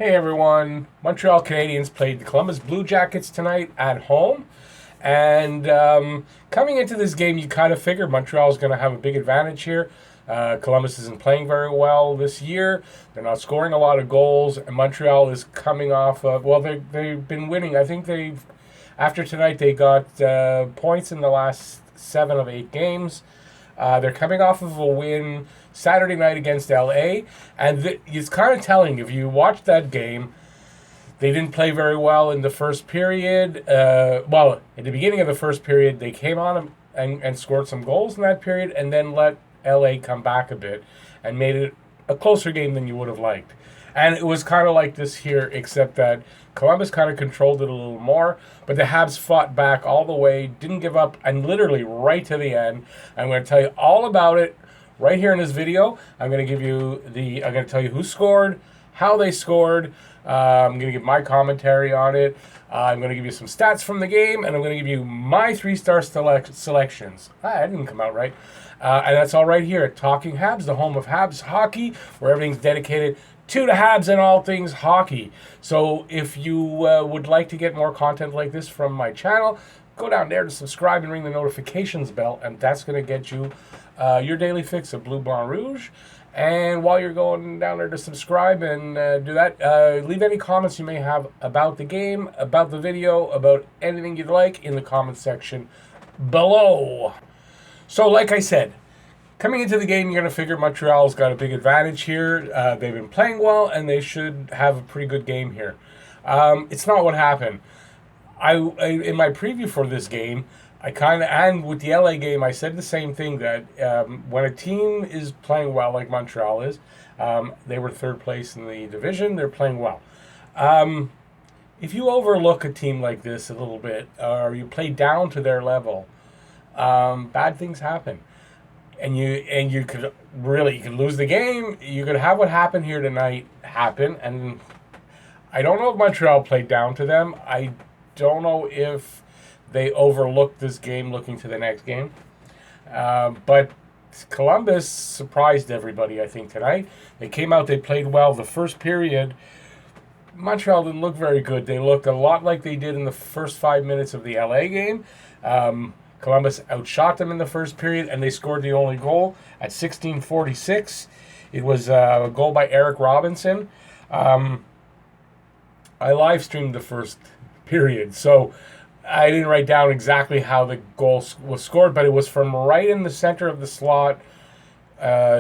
Hey everyone, Montreal Canadiens played the Columbus Blue Jackets tonight at home. And coming into this game, you kind of figured Montreal is going to have a big advantage here. Columbus isn't playing very well this year. They're not scoring a lot of goals. And Montreal is coming off of, well, they've been winning. I think after tonight, they got points in the last 7 of 8 games. They're coming off of a win Saturday night against LA. And it's kind of telling if you watch that game. They didn't play very well in the first period. Well, at the beginning of the first period, they came on and scored some goals in that period and then let LA come back a bit and made it a closer game than you would have liked. And it was kind of like this here, except that Columbus kind of controlled it a little more, but the Habs fought back all the way, didn't give up, and literally right to the end. I'm going to tell you all about it right here in this video. I'm going to tell you who scored, how they scored. I'm going to give my commentary on it. I'm going to give you some stats from the game, and I'm going to give you my 3-star selections. That didn't come out right. And that's all right here at Talking Habs, the home of Habs hockey, where everything's dedicated to the Habs and all things hockey. So if you would like to get more content like this from my channel, go down there to subscribe and ring the notifications bell, and that's going to get you your daily fix of Bleu Blanc Rouge. And while you're going down there to subscribe and do that, leave any comments you may have about the game, about the video, about anything you'd like in the comment section below. So like I said, coming into the game, you're going to figure Montreal's got a big advantage here. They've been playing well, and they should have a pretty good game here. It's not what happened. In my preview for this game, and with the LA game, I said the same thing, that when a team is playing well, like Montreal is, they were third place in the division, they're playing well. If you overlook a team like this a little bit, or you play down to their level, bad things happen. And you could lose the game. You could have what happened here tonight happen. And I don't know if Montreal played down to them. I don't know if they overlooked this game looking to the next game. But Columbus surprised everybody, I think, tonight. They came out, they played well. The first period, Montreal didn't look very good. They looked a lot like they did in the first 5 minutes of the LA game. Columbus outshot them in the first period, and they scored the only goal at 16:46. It was a goal by Eric Robinson. I live streamed the first period, so I didn't write down exactly how the goal was scored, but it was from right in the center of the slot.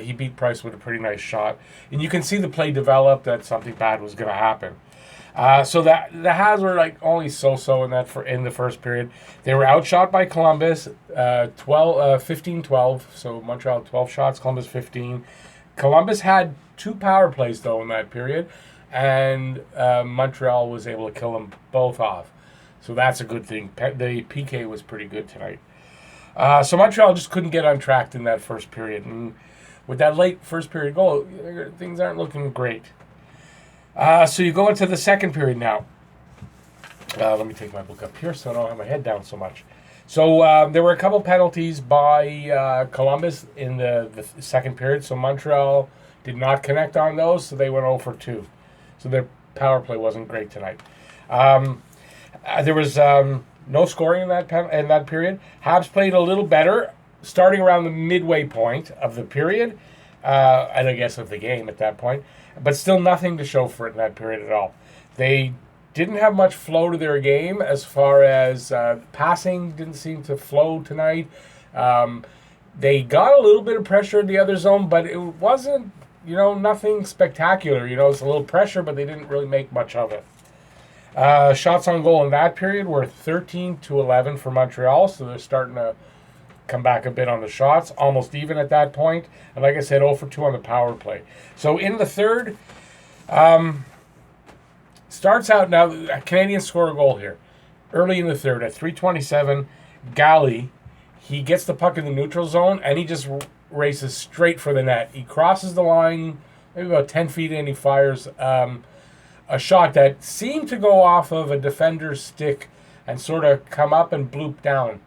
He beat Price with a pretty nice shot. And you can see the play develop that something bad was going to happen. So that the Habs were like only so-so in the first period. They were outshot by Columbus, 15-12. So Montreal 12 shots, Columbus 15. Columbus had 2 power plays, though, in that period. And Montreal was able to kill them both off. So that's a good thing. The PK was pretty good tonight. So Montreal just couldn't get on track in that first period. And with that late first period goal, things aren't looking great. So you go into the second period now. Let me take my book up here so I don't have my head down so much. So there were a couple penalties by Columbus in the second period. So Montreal did not connect on those, so they went 0 for 2. So their power play wasn't great tonight. There was no scoring in that period. Habs played a little better, starting around the midway point of the period, and I guess of the game at that point, but still nothing to show for it in that period at all. They didn't have much flow to their game as far as passing didn't seem to flow tonight. They got a little bit of pressure in the other zone, but it wasn't, nothing spectacular. It's a little pressure, but they didn't really make much of it. Shots on goal in that period were 13-11 for Montreal, so they're starting to come back a bit on the shots, almost even at that point. And like I said, 0 for 2 on the power play. So in the third, starts out now, Canadians score a goal here. Early in the third at 3:27, Galley, he gets the puck in the neutral zone, and he just races straight for the net. He crosses the line, maybe about 10 feet in, he fires a shot that seemed to go off of a defender's stick and sort of come up and bloop down.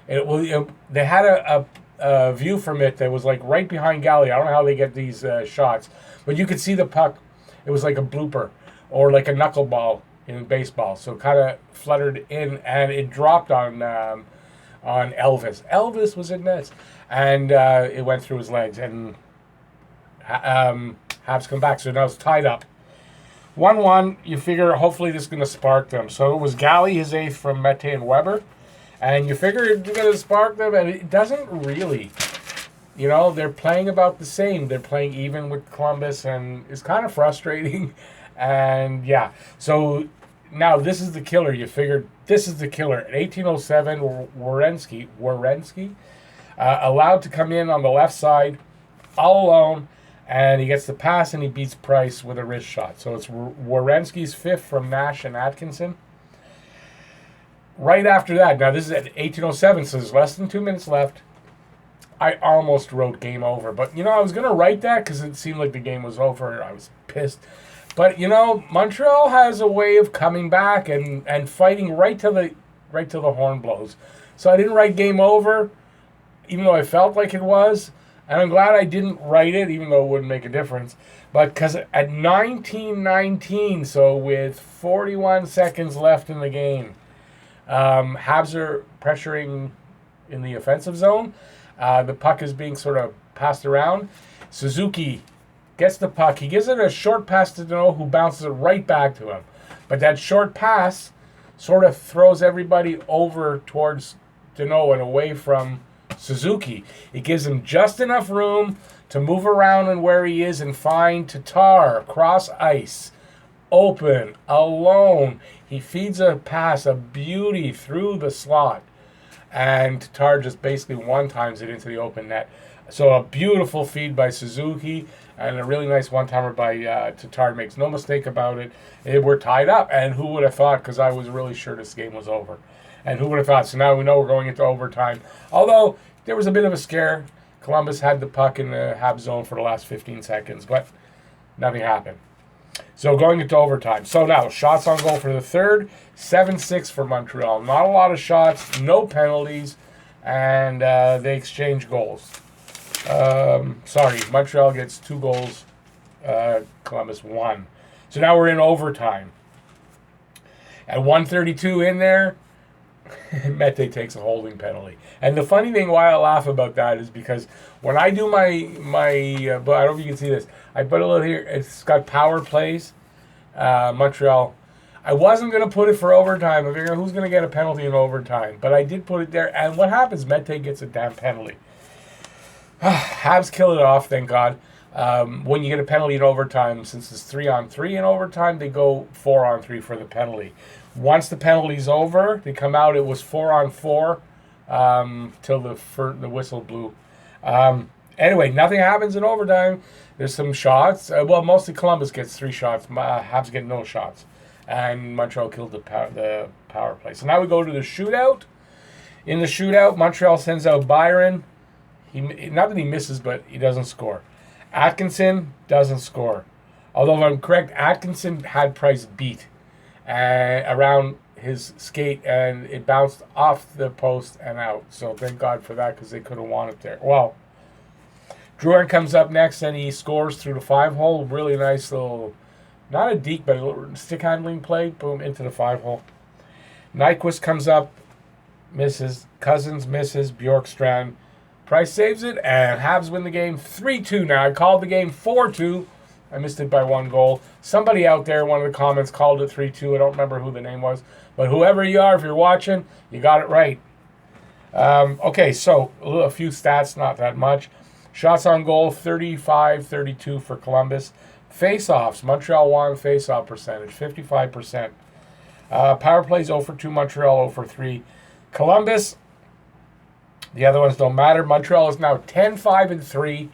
They had a view from it that was like right behind Galley. I don't know how they get these shots, but you could see the puck. It was like a blooper. or like a knuckleball in baseball. So kind of fluttered in, and it dropped on Elvis. Elvis was in this, and it went through his legs, and Habs come back. So now it's tied up. 1-1, you figure hopefully this is going to spark them. So it was Galley, his eighth from Mete and Weber. And you figure it's going to spark them, and it doesn't really. You know, they're playing about the same. They're playing even with Columbus, and it's kind of frustrating. And, yeah. So now this is the killer. You figured this is the killer. At 18:07, Werenski allowed to come in on the left side all alone. And he gets the pass, and he beats Price with a wrist shot. So it's Werenski's fifth from Nash and Atkinson. Right after that, now this is at 18:07, so there's less than 2 minutes left. I almost wrote game over. But, you know, I was going to write that because it seemed like the game was over. I was pissed. But, you know, Montreal has a way of coming back and fighting right till the horn blows. So I didn't write game over, even though I felt like it was. And I'm glad I didn't write it, even though it wouldn't make a difference. But because at 19:19, so with 41 seconds left in the game, Habs are pressuring in the offensive zone. The puck is being sort of passed around. Suzuki gets the puck. He gives it a short pass to Dano, who bounces it right back to him. But that short pass sort of throws everybody over towards Dano and away from Suzuki. It gives him just enough room to move around and where he is and find Tatar across ice, open, alone. He feeds a pass, a beauty through the slot, and Tatar just basically one-times it into the open net. So a beautiful feed by Suzuki and a really nice one-timer by Tatar. Makes no mistake about it. We're tied up, and who would have thought, because I was really sure this game was over. And who would have thought? So now we know we're going into overtime. Although there was a bit of a scare. Columbus had the puck in the Habs zone for the last 15 seconds, but nothing happened. So going into overtime. So now shots on goal for the third. 7-6 for Montreal. Not a lot of shots, no penalties, and they exchange goals. Montreal gets 2 goals. Columbus 1. So now we're in overtime. At 1:32 in there, Mete takes a holding penalty. And the funny thing why I laugh about that is because when I do my but I don't know if you can see this. I put a little here. It's got power plays. Montreal. I wasn't going to put it for overtime. I figured who's going to get a penalty in overtime. But I did put it there. And what happens? Mete gets a damn penalty. Habs kill it off, thank God. When you get a penalty in overtime, since it's 3-on-3 in overtime, they go 4-on-3 for the penalty. Once the penalty's over, they come out. It was 4-on-4 till the whistle blew. Anyway, nothing happens in overtime. There's some shots. Mostly Columbus gets 3 shots. Habs get no shots. And Montreal killed the power play. So now we go to the shootout. In the shootout, Montreal sends out Byron. Not that he misses, but he doesn't score. Atkinson doesn't score. Although, if I'm correct, Atkinson had Price beat around his skate, and it bounced off the post and out. So thank God for that, because they could have won it there. Well, Drouin comes up next, and he scores through the 5-hole. Really nice little, not a deke, but a little stick handling play. Boom, into the 5-hole. Nyquist comes up, misses. Cousins misses. Bjorkstrand. Price saves it, and Habs win the game 3-2. Now, I called the game 4-2. I missed it by 1 goal. Somebody out there in one of the comments called it 3-2. I don't remember who the name was. But whoever you are, if you're watching, you got it right. Okay, so a few stats, not that much. Shots on goal, 35-32 for Columbus. Face-offs, Montreal won face-off percentage, 55%. Power plays 0-for-2, Montreal 0-for-3. Columbus, the other ones don't matter. Montreal is now 10-5-3.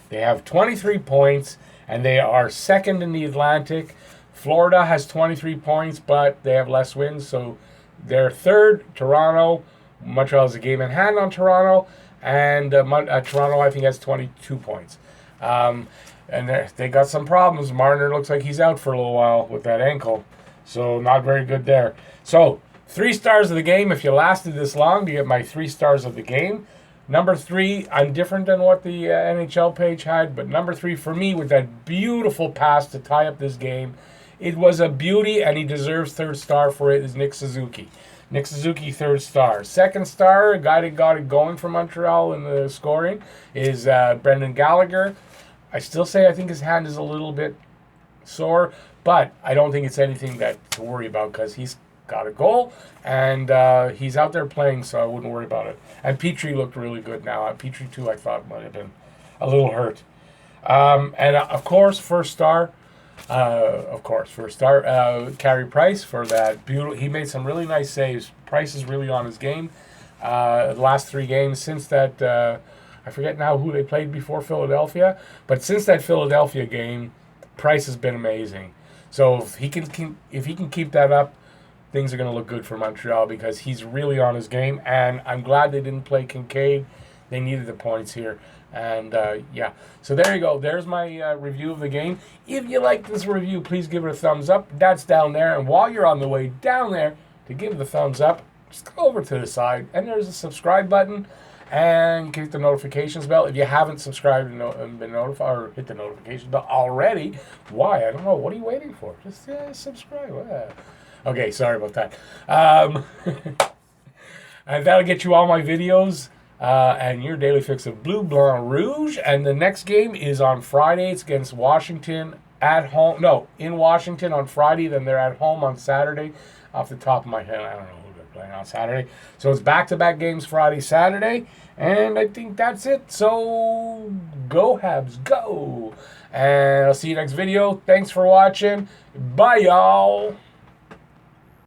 They have 23 points, and they are second in the Atlantic. Florida has 23 points, but they have less wins, so they're third. Toronto, Montreal has a game in hand on Toronto, and Toronto, I think, has 22 points. And they got some problems. Marner looks like he's out for a little while with that ankle, so not very good there. So 3 stars of the game. If you lasted this long to get my 3 stars of the game. Number 3, I'm different than what the NHL page had, but number 3 for me with that beautiful pass to tie up this game It was a beauty, and he deserves third star for it, is Nick Suzuki. Nick Suzuki, third star. Second star, a guy that got it going for Montreal in the scoring, is Brendan Gallagher. I still say I think his hand is a little bit sore, but I don't think it's anything to worry about because he's got a goal and he's out there playing, so I wouldn't worry about it. And Petrie looked really good now. Petrie, too, I thought might have been a little hurt. And of course, first star, Carey Price for that beautiful. He made some really nice saves. Price is really on his game. The last 3 games since that, I forget now who they played before Philadelphia, but since that Philadelphia game, Price has been amazing. So if he can keep that up, things are going to look good for Montreal because he's really on his game. And I'm glad they didn't play Kincaid. They needed the points here. And yeah, so there you go. There's my review of the game. If you like this review, please give it a thumbs up. That's down there. And while you're on the way down there to give the thumbs up, just go over to the side and there's a subscribe button. And you can hit the notifications bell. If you haven't subscribed and been notified or hit the notification bell already, why? I don't know. What are you waiting for? Just subscribe. Okay, sorry about that. And that'll get you all my videos. And your daily fix of Bleu Blanc Rouge. And the next game is on Friday. It's against Washington at home. No, in Washington on Friday. Then they're at home on Saturday. Off the top of my head, I don't know who they're playing on Saturday. So it's back-to-back games Friday, Saturday. And I think that's it. So go Habs, go. And I'll see you next video. Thanks for watching. Bye, y'all.